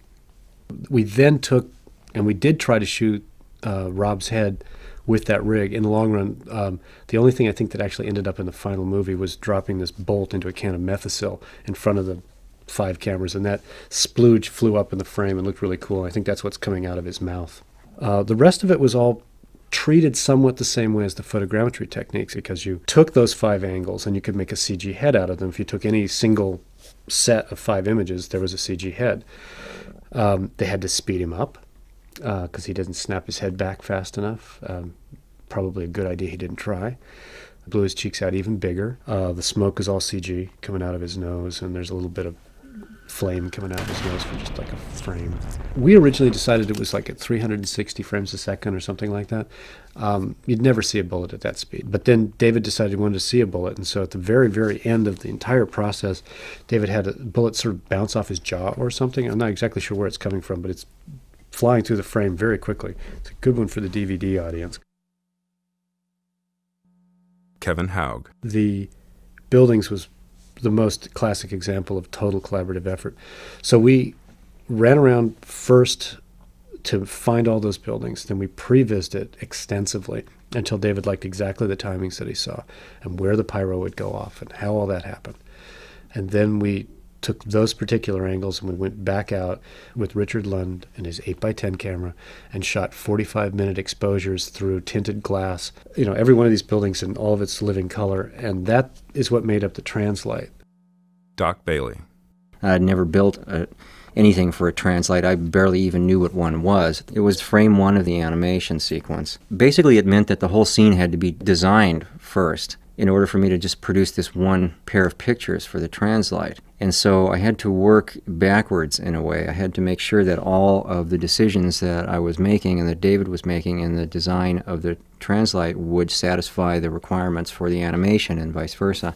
We then took, and we did try to shoot Rob's head with that rig. In the long run, the only thing I think that actually ended up in the final movie was dropping this bolt into a can of Methicil in front of the 5 cameras, and that splooge flew up in the frame and looked really cool. I think that's what's coming out of his mouth. The rest of it was all treated somewhat the same way as the photogrammetry techniques, because you took those 5 angles and you could make a CG head out of them. If you took any single set of 5 images, there was a CG head. They had to speed him up because he didn't snap his head back fast enough. Probably a good idea he didn't try. Blew his cheeks out even bigger. The smoke is all CG coming out of his nose, and there's a little bit of flame coming out of his nose for just like a frame. We originally decided it was like at 360 frames a second or something like that. You'd never see a bullet at that speed. But then David decided he wanted to see a bullet, and so at the very, very end of the entire process, David had a bullet sort of bounce off his jaw or something. I'm not exactly sure where it's coming from, but it's flying through the frame very quickly. It's a good one for the DVD audience. Kevin Haug. The buildings was the most classic example of total collaborative effort. So we ran around first to find all those buildings, then we pre-visited extensively until David liked exactly the timings that he saw and where the pyro would go off and how all that happened. And then we took those particular angles and we went back out with Richard Lund and his 8x10 camera and shot 45-minute exposures through tinted glass. You know, every one of these buildings in all of its living color, and that is what made up the translite. Doc Bailey. I'd never built anything for a translite. I barely even knew what one was. It was frame 1 of the animation sequence. Basically, it meant that the whole scene had to be designed first in order for me to just produce this one pair of pictures for the translite. And so I had to work backwards in a way. I had to make sure that all of the decisions that I was making and that David was making in the design of the translite would satisfy the requirements for the animation and vice versa.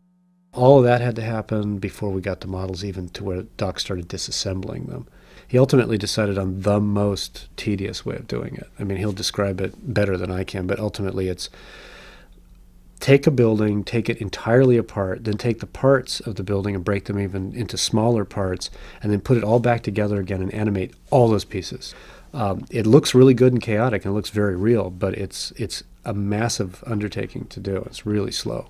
All of that had to happen before we got the models even to where Doc started disassembling them. He ultimately decided on the most tedious way of doing it. I mean, he'll describe it better than I can, but ultimately it's take a building, take it entirely apart, then take the parts of the building and break them even into smaller parts, and then put it all back together again and animate all those pieces. It looks really good and chaotic and it looks very real, but it's a massive undertaking to do. It's really slow.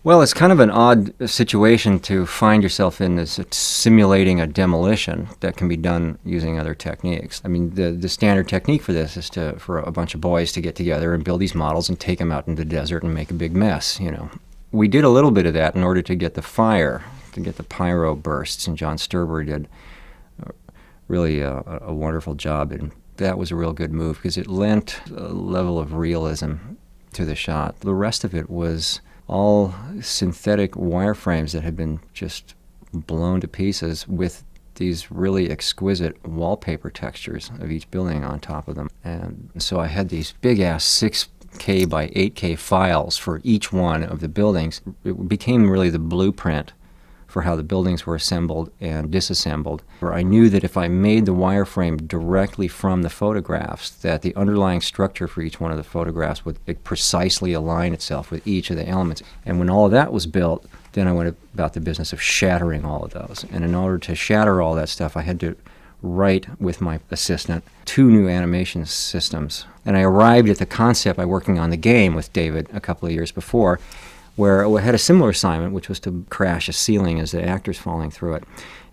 Well, it's kind of an odd situation to find yourself in, this simulating a demolition that can be done using other techniques. I mean, the standard technique for this is for a bunch of boys to get together and build these models and take them out into the desert and make a big mess, you know. We did a little bit of that in order to get the fire, to get the pyro bursts, and John Sturber did really a wonderful job, and that was a real good move because it lent a level of realism to the shot. The rest of it was all synthetic wireframes that had been just blown to pieces with these really exquisite wallpaper textures of each building on top of them. And so I had these big-ass 6K by 8K files for each one of the buildings. It became really the blueprint for how the buildings were assembled and disassembled. I knew that if I made the wireframe directly from the photographs, that the underlying structure for each one of the photographs would precisely align itself with each of the elements. And when all of that was built, then I went about the business of shattering all of those. And in order to shatter all that stuff, I had to write with my assistant 2 new animation systems. And I arrived at the concept by working on the game with David a couple of years before, where I had a similar assignment, which was to crash a ceiling as the actor's falling through it.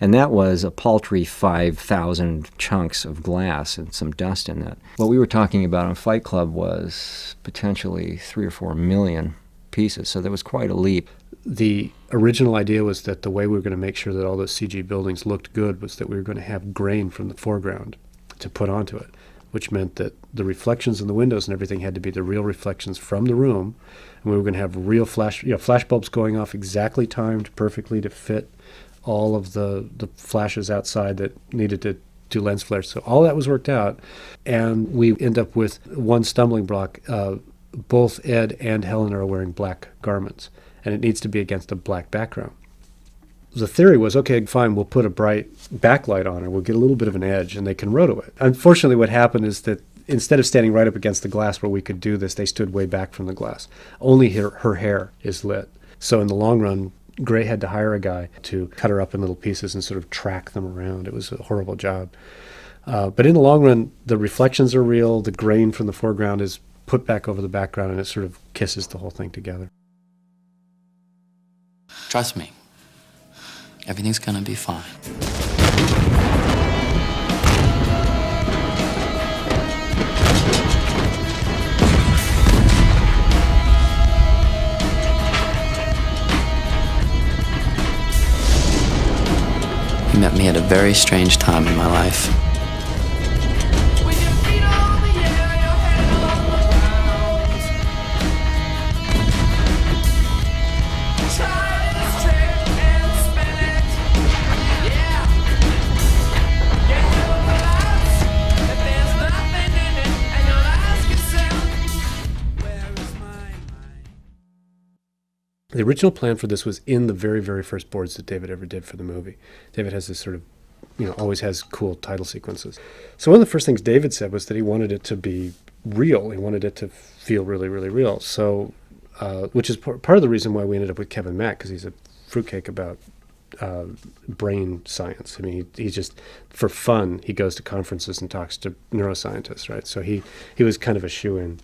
And that was a paltry 5,000 chunks of glass and some dust in that. What we were talking about on Fight Club was potentially 3 or 4 million pieces, so that was quite a leap. The original idea was that the way we were going to make sure that all those CG buildings looked good was that we were going to have grain from the foreground to put onto it, which meant that the reflections in the windows and everything had to be the real reflections from the room. And we were going to have real flash bulbs going off exactly timed perfectly to fit all of the flashes outside that needed to do lens flares. So all that was worked out, and we end up with one stumbling block. Both Ed and Helen are wearing black garments, and it needs to be against a black background. The theory was, okay, fine, we'll put a bright backlight on her, we'll get a little bit of an edge, and they can roto it. Unfortunately, what happened is that instead of standing right up against the glass where we could do this, they stood way back from the glass. Only her hair is lit. So in the long run, Gray had to hire a guy to cut her up in little pieces and sort of track them around. It was a horrible job. But in the long run, the reflections are real, the grain from the foreground is put back over the background, and it sort of kisses the whole thing together. Trust me, everything's gonna be fine. You met me at a very strange time in my life. The original plan for this was in the very, very first boards that David ever did for the movie. David has this sort of, always has cool title sequences. So one of the first things David said was that he wanted it to be real. He wanted it to feel really, really real. So, which is part of the reason why we ended up with Kevin Mack, because he's a fruitcake about brain science. I mean, he just, for fun, he goes to conferences and talks to neuroscientists, right? So he was kind of a shoo-in.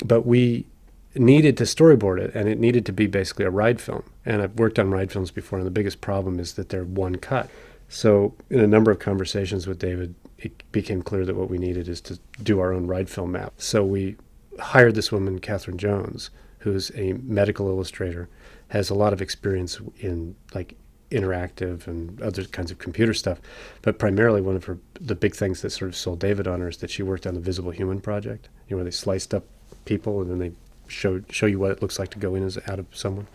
But we needed to storyboard it, and it needed to be basically a ride film. And I've worked on ride films before, and the biggest problem is that they're one cut. So in a number of conversations with David, it became clear that what we needed is to do our own ride film map. So we hired this woman, Catherine Jones, who's a medical illustrator, has a lot of experience in like interactive and other kinds of computer stuff. But primarily one of the big things that sort of sold David on her is that she worked on the Visible Human project, where they sliced up people and then they show you what it looks like to go in as out of someone.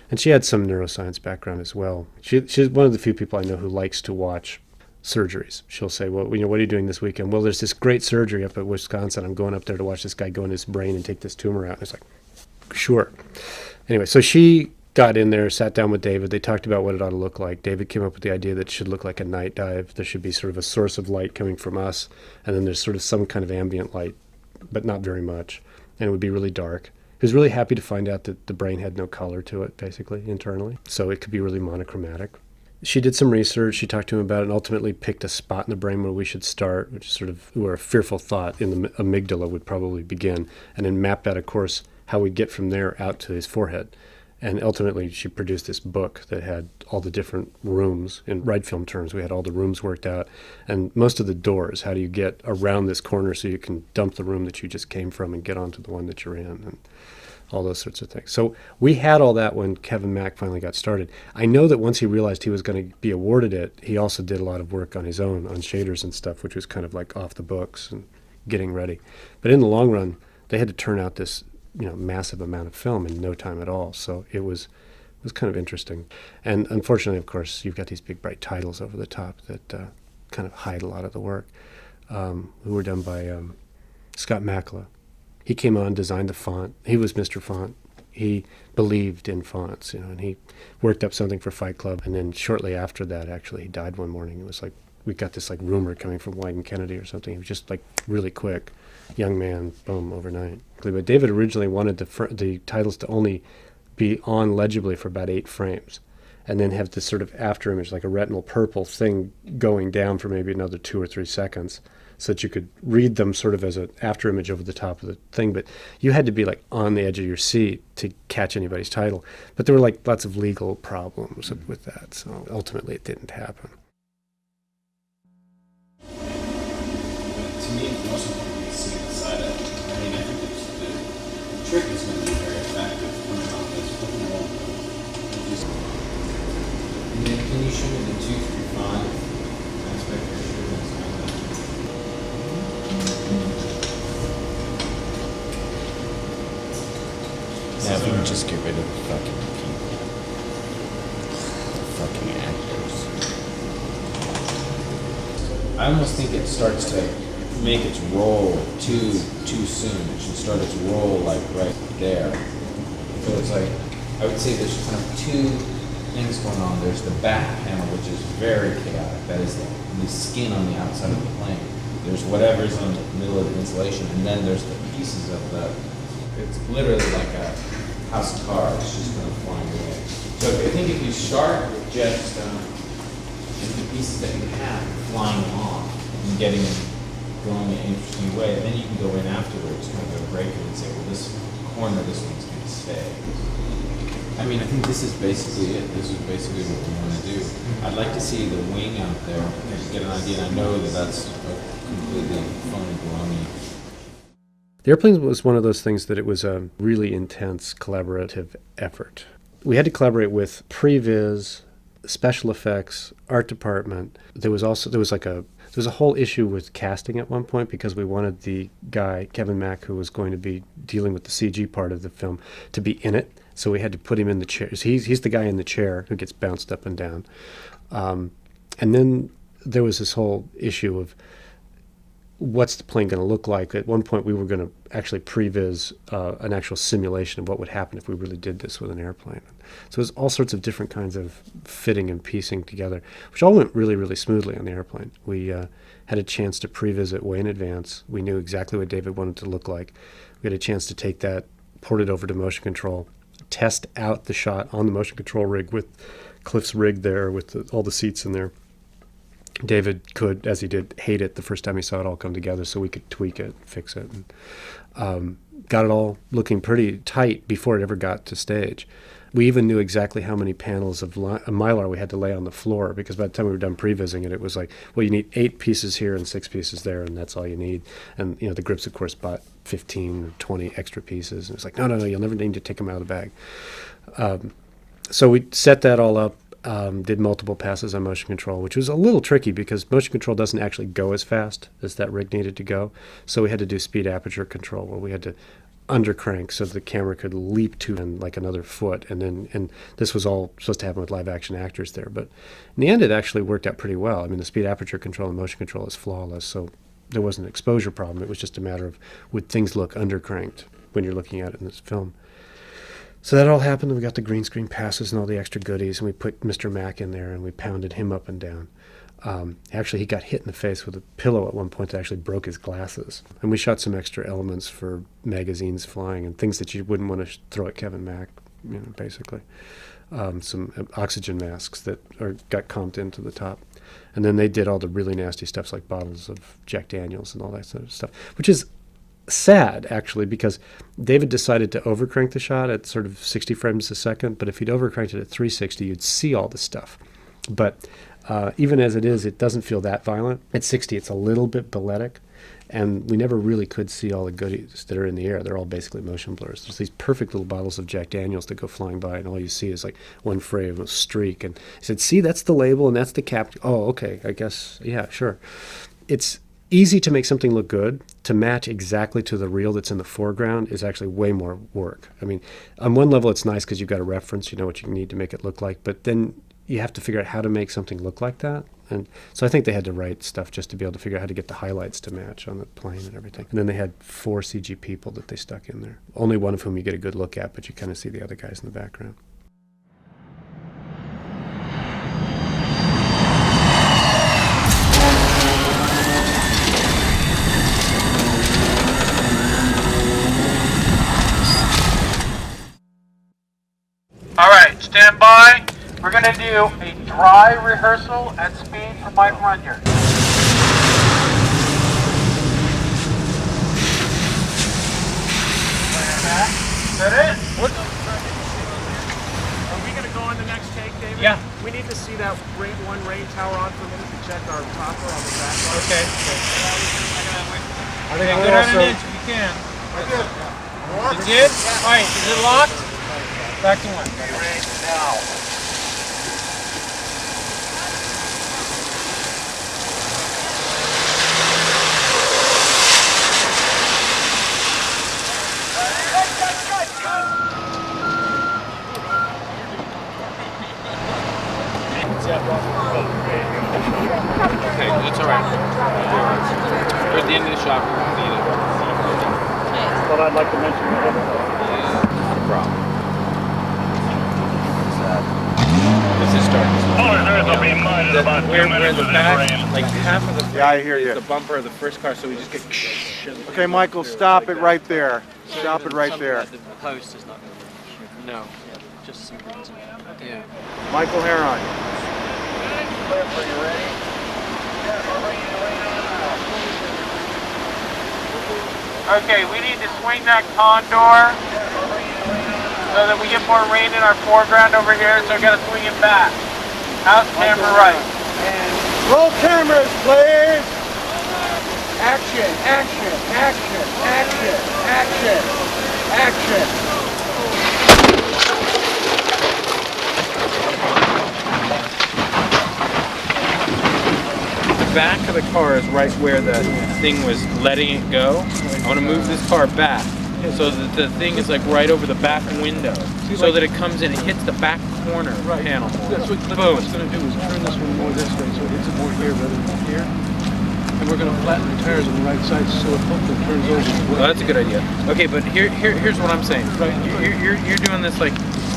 And she had some neuroscience background as well. She's one of the few people I know who likes to watch surgeries. She'll say, well, what are you doing this weekend? Well, there's this great surgery up at Wisconsin. I'm going up there to watch this guy go in his brain and take this tumor out. And it's like, sure. Anyway, so she got in there, sat down with David. They talked about what it ought to look like. David came up with the idea that it should look like a night dive. There should be sort of a source of light coming from us, and then there's sort of some kind of ambient light, but not very much. And it would be really dark. He was really happy to find out that the brain had no color to it, basically, internally. So it could be really monochromatic. She did some research. She talked to him about it and ultimately picked a spot in the brain where we should start, which is sort of where a fearful thought in the amygdala would probably begin, and then mapped out, of course, how we'd get from there out to his forehead. And ultimately, she produced this book that had all the different rooms. In ride film terms, we had all the rooms worked out. And most of the doors, how do you get around this corner so you can dump the room that you just came from and get onto the one that you're in, and all those sorts of things. So we had all that when Kevin Mack finally got started. I know that once he realized he was going to be awarded it, he also did a lot of work on his own, on shaders and stuff, which was kind of like off the books and getting ready. But in the long run, they had to turn out this massive amount of film in no time at all. So it was kind of interesting. And unfortunately, of course, you've got these big bright titles over the top that kind of hide a lot of the work, who were done by Scott Makla. He came on, designed the font. He was Mr. Font. He believed in fonts, and he worked up something for Fight Club. And then shortly after that, actually, he died one morning. It was like, we got this like rumor coming from Wyden Kennedy or something. He was just like really quick. Young man, boom, overnight. But David originally wanted the titles to only be on legibly for about 8 frames, and then have this sort of after image, like a retinal purple thing going down for maybe another 2 or 3 seconds, so that you could read them sort of as an after image over the top of the thing. But you had to be like on the edge of your seat to catch anybody's title. But there were like lots of legal problems with that, so ultimately it didn't happen. To me, most important is seeing the side of it. I mean, I think the trick is going to be very effective coming off this fucking roll. And then can you show me the 2 through 5 aspect ratio that's on that? Yeah, if we can just get rid of the fucking people. The fucking actors. I almost think it starts to make its roll too soon. It should start its roll like right there. So it's like, I would say there's kind of 2 things going on. There's the back panel, which is very chaotic. That is the skin on the outside of the plane. There's whatever's on the middle of the insulation, and then there's the pieces of it's literally like a house of cards just kind of flying away. So I think if you start with just the pieces that you have flying off and getting going in an interesting way, and then you can go in afterwards, kind of break it and say, well, this corner, this one's going to stay. I mean, I think this is basically it. This is basically what we want to do. I'd like to see the wing out there and get an idea, and I know that that's completely phony baloney. The airplane was one of those things that it was a really intense collaborative effort. We had to collaborate with previs, special effects, art department. There was a whole issue with casting at one point because we wanted the guy, Kevin Mack, who was going to be dealing with the CG part of the film, to be in it. So we had to put him in the chair. He's the guy in the chair who gets bounced up and down. And then there was this whole issue of what's the plane going to look like. At one point we were going to actually previs an actual simulation of what would happen if we really did this with an airplane. So there's all sorts of different kinds of fitting and piecing together, which all went really, really smoothly on the airplane. We had a chance to previs way in advance. We knew exactly what David wanted to look like. We had a chance to take that, port it over to motion control, test out the shot on the motion control rig with Cliff's rig there with all the seats in there. David could, as he did, hate it the first time he saw it all come together, so we could tweak it, fix it, and got it all looking pretty tight before it ever got to stage. We even knew exactly how many panels of Mylar we had to lay on the floor, because by the time we were done prevising it, it was like, well, you need 8 pieces here and 6 pieces there, and that's all you need. And the grips, of course, bought 15 or 20 extra pieces. And it was like, no, you'll never need to take them out of the bag. So we set that all up. Did multiple passes on motion control, which was a little tricky because motion control doesn't actually go as fast as that rig needed to go. So we had to do speed aperture control, where we had to undercrank so the camera could leap to like another foot, and this was all supposed to happen with live action actors there. But in the end, it actually worked out pretty well. I mean, the speed aperture control and motion control is flawless, so there wasn't an exposure problem. It was just a matter of would things look undercranked when you're looking at it in this film. So that all happened, and we got the green screen passes and all the extra goodies, and we put Mr. Mack in there, and we pounded him up and down. Actually, he got hit in the face with a pillow at one point that actually broke his glasses. And we shot some extra elements for magazines flying and things that you wouldn't want to throw at Kevin Mack, basically. Some oxygen masks that got comped into the top. And then they did all the really nasty stuff like bottles of Jack Daniels and all that sort of stuff, which is sad, actually, because David decided to overcrank the shot at sort of 60 frames a second, but if he'd overcranked it at 360, you'd see all the stuff. But even as it is, it doesn't feel that violent. At 60, it's a little bit balletic, and we never really could see all the goodies that are in the air. They're all basically motion blurs. There's these perfect little bottles of Jack Daniels that go flying by, and all you see is like one frame, a streak. And he said, see, that's the label, and that's the cap. Oh, okay, I guess, yeah, sure. It's easy to make something look good. To match exactly to the reel that's in the foreground is actually way more work. I mean, on one level, it's nice because you've got a reference, you know what you need to make it look like, but then you have to figure out how to make something look like that. And so I think they had to write stuff just to be able to figure out how to get the highlights to match on the plane and everything. And then they had 4 CG people that they stuck in there, only one of whom you get a good look at, but you kind of see the other guys in the background. All right, stand by. We're going to do a dry rehearsal at speed for Mike Runyon. Is that it? What? Are we going to go on the next take, David? Yeah. We need to see that one rain tower on for a minute to check our topper on the back. Okay. I think good on an inch if you can. You did? All right, is it locked? Back to one. Rain now. Okay, that's all right. We're at the end of the shop. We need it. But I'd like to mention that. Not a problem. This is starting. We're in the back, like half of the. Yeah, I hear you. The bumper of the first car, so we just get. Okay, Michael, stop it right there. Stop it right there. The post is not going to. No. Yeah, just some things. Yeah. Michael Heron. Okay, we need to swing that condor so that we get more rain in our foreground over here, so we gotta swing it back. Out camera right. Roll cameras, please. Action, action, action, action, action, action. The back of the car is right where the thing was letting it go. I want to move this car back so that the thing is like right over the back window, so that it comes in and hits the back corner panel more. That's what it's going to do, is turn this one more this way, so it hits it more here rather than here. And we're going to flatten the tires on the right side so it hopefully turns over as well. Well, that's a good idea. Okay, but here's what I'm saying. Right. You're doing this like,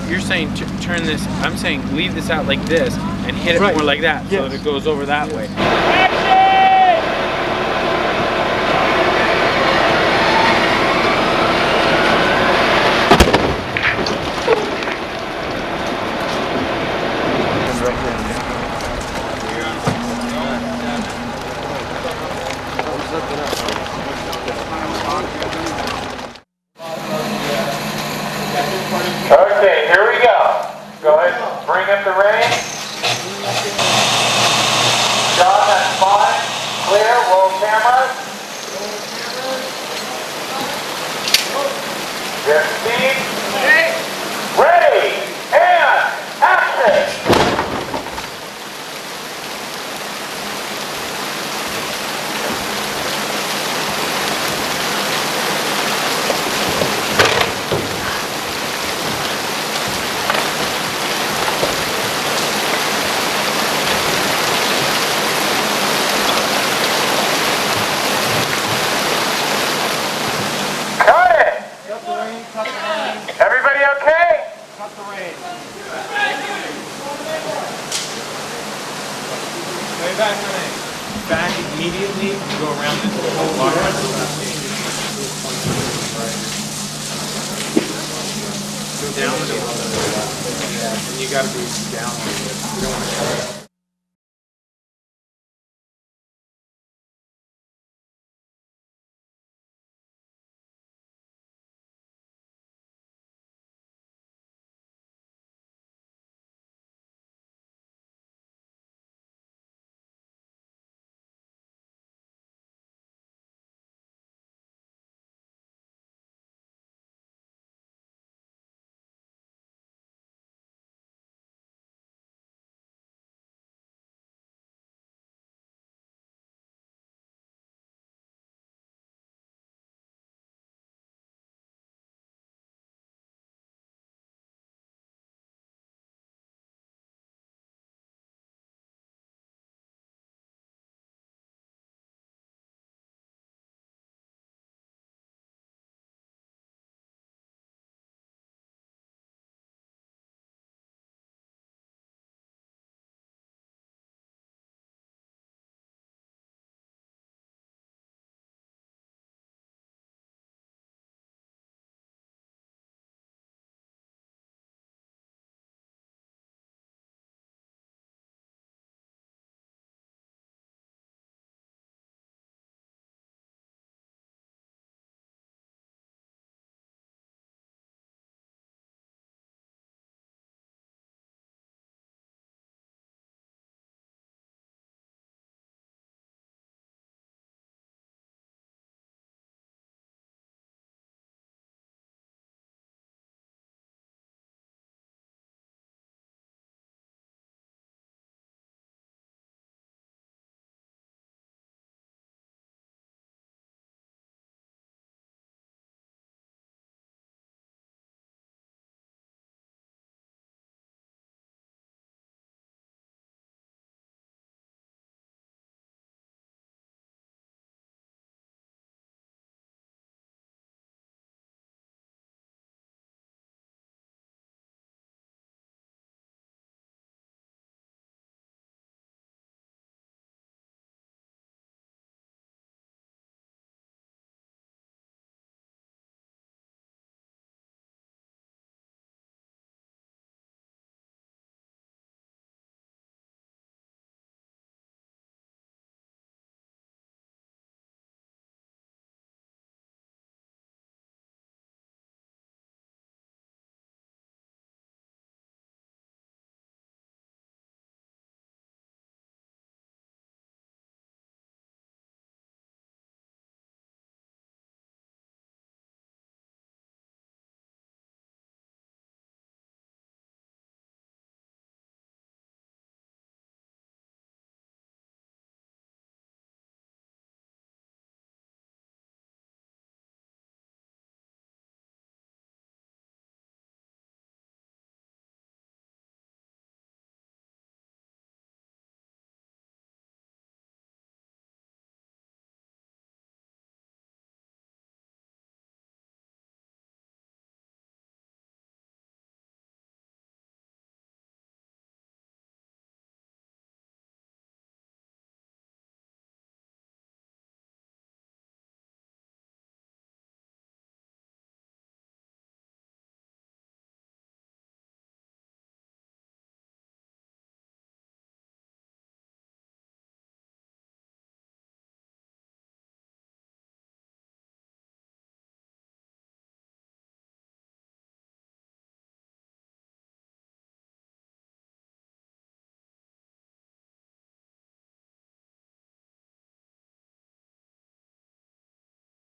you're saying turn this, I'm saying leave this out like this and hit it more like that, so that it goes over that way. Okay, here we go. Go ahead and bring up the rain. John, that's fine. Clear, roll cameras. Get speed. Ready, and action. Everybody okay? Cut the rain. Way back the rain. Back immediately, go around this whole block. Go down with it. And you gotta be down with it. You don't want to